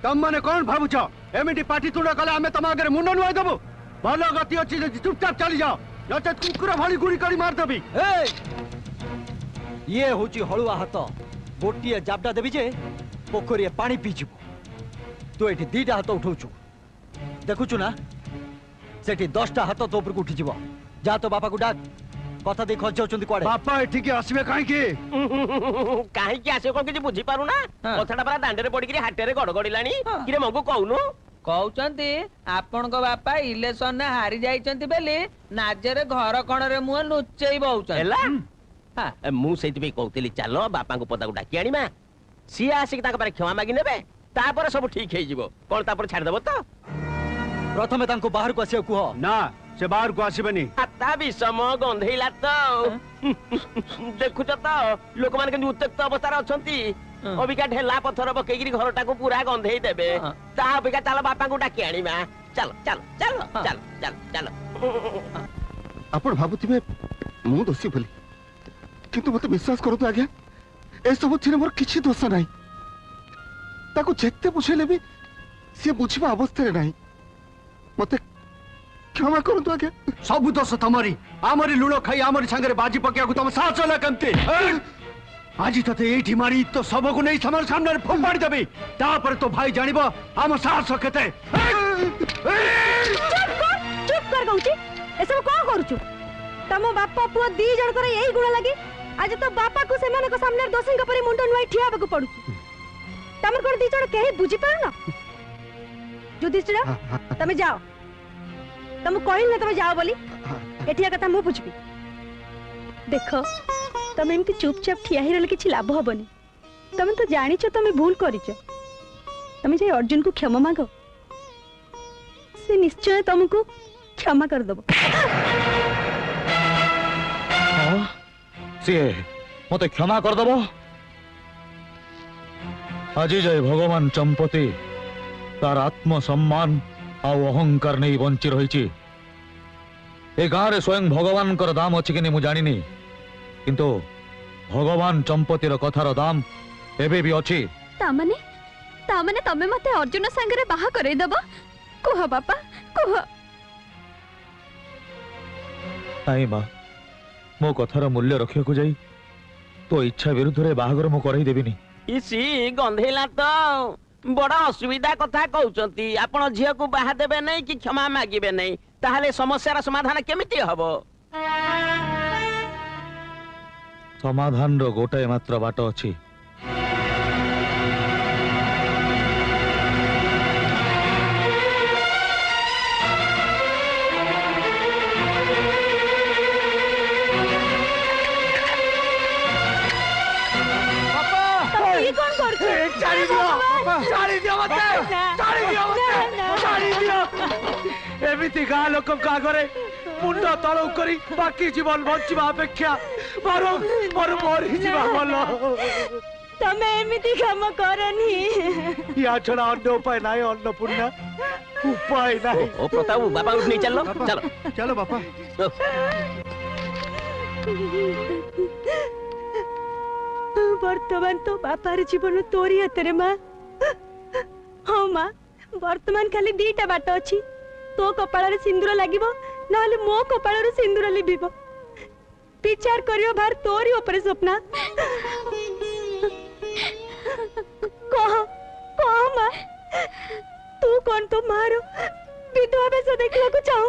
तम मैंने कौन भावुच एमती पाटी तुंड कले आम तुम आगे मुंड नुआई देबू भल गति अच्छी चुपचाप चली जाओ नचे कुकुर भाई गुड़ी कर मारदेवी ये हूँ हलुआ हाथ गोटे जाबटा देवी जे पोखरी पानी पीजु तू ये दीटा हाथ उठाऊ देखुचु ना से 10टा हाथ तो उपरको उठी जा तो बापा को डाक कथा दे खर्च होचंदी कोडे बापा एठी के आसीबे काहे के आसे कोन किछि बुझी पारू ना कथाटा परा दांडे रे पड़ी कि हाटे रे गडगडिलानी कि रे मंगू कहउनु कहउचंती आपन को बापा इलेक्शन ने हारी जाइचंती बेली नाजरे घर कोण रे मुह लुचेई बहुचन हैला हां मु सेति पे कहउतली चलो बापा को पता को डाकी आनीमा सी आसी कि ताका पर क्षमा मागी नेबे तापर सब ठीक हे जिवो कोन तापर छाड़ देबो तो प्रथमे तांको बाहर को आसे कुह ना से बाहर को आसीबेनी आता विषम गंधेइला तो देखुच तो लोक मान के उत्तेक्त अवस्था रे अछंती अबिका ढेला पत्थर पकेगिरी घरटा को पूरा गंधेई देबे ता अबिका चल बापा को डाकी आनीमा चल चल चल चल चल चल आपण भाबुथिबे मु दोषी बोली किंतु मते विश्वास करतो आज्ञा ए सब थिने मोर किछि दोष नाही ताको जेते बुझेले भी से बुझिबा अवस्था रे नाही मते क्षमा करू तो आज्ञा सब दोष तमरी आमरी लुण खाई आमरी संगे बाजी पकिया को तुम साहस होला केमते आज तते एठी मारी तो सब को नहीं समर सामने फोपाड़ी देबी तापर तो भाई जानिबो आम साहस केते चुप कर गउची ए सब कोन करूछु तमो बापा पुआ दी जण करे एही गुण लागी आज तो बापा को सेमान को सामने दोषी के परी मुंडन वाई ठिया बको पड़ुछु तमर कोन दी जण केही बुझी पारना युधिष्ठिर तमे जाओ तुम कहिल ना तुम जाओ बोली एठिया कथा मु बुझबी देखो तुम एमती चुपचाप ठिया ही रहले किछि लाभ हबनी तुम तो जानिछ तुम भूल करिछ तुम जे अर्जुन को क्षमा मांगो से निश्चय तुमको क्षमा कर दबो से मते क्षमा कर दबो आज जय भगवान चंपती तार आत्म सम्मान आ अहंकार नहीं बंची रही ए गाँव रे स्वयं भगवान कर दाम अच्छी कि नहीं जानी किंतु भगवान चंपतीर कथार दाम एबे भी अच्छी तामने तमे मते अर्जुन संगे बाहा करे दबो कुह बापा कुह आई मां मो कथार मूल्य रखिया को जाई तो इच्छा विरुद्ध रे बाहागर मो करई देबिनी इसी गंधेला तो बड़ा असुविधा कथा कहउचंती आपण झिया को बाहा देबे नहीं कि क्षमा मागिबे नहीं ताहले समस्यार समाधान केमिति हबो समाधान रो गोटाए मात्र बाट अछि एमिति गाँ लोक आगे मुंड तल करी बाकी जीवन बंचा अपेक्षा मर मरी भल तमे एमिति काम करनी या छड़ा अन्य उपाय नहीं अन्नपूर्णा उपाय नहीं ओ प्रताप बापा उठ नहीं चलो चलो चलो बापा वर्तमान तो बापार जीवन तोरी हाथ माँ हाँ माँ वर्तमान खाली दीटा बाट अच्छी तो कपाल सिंदूर लगिबो नहले मो कपाल सिंदूर लिबिबो विचार करियो भार तोरी ऊपर सपना कह कह माँ तू कौन तो मारो विधवा बेस देखला को चाहू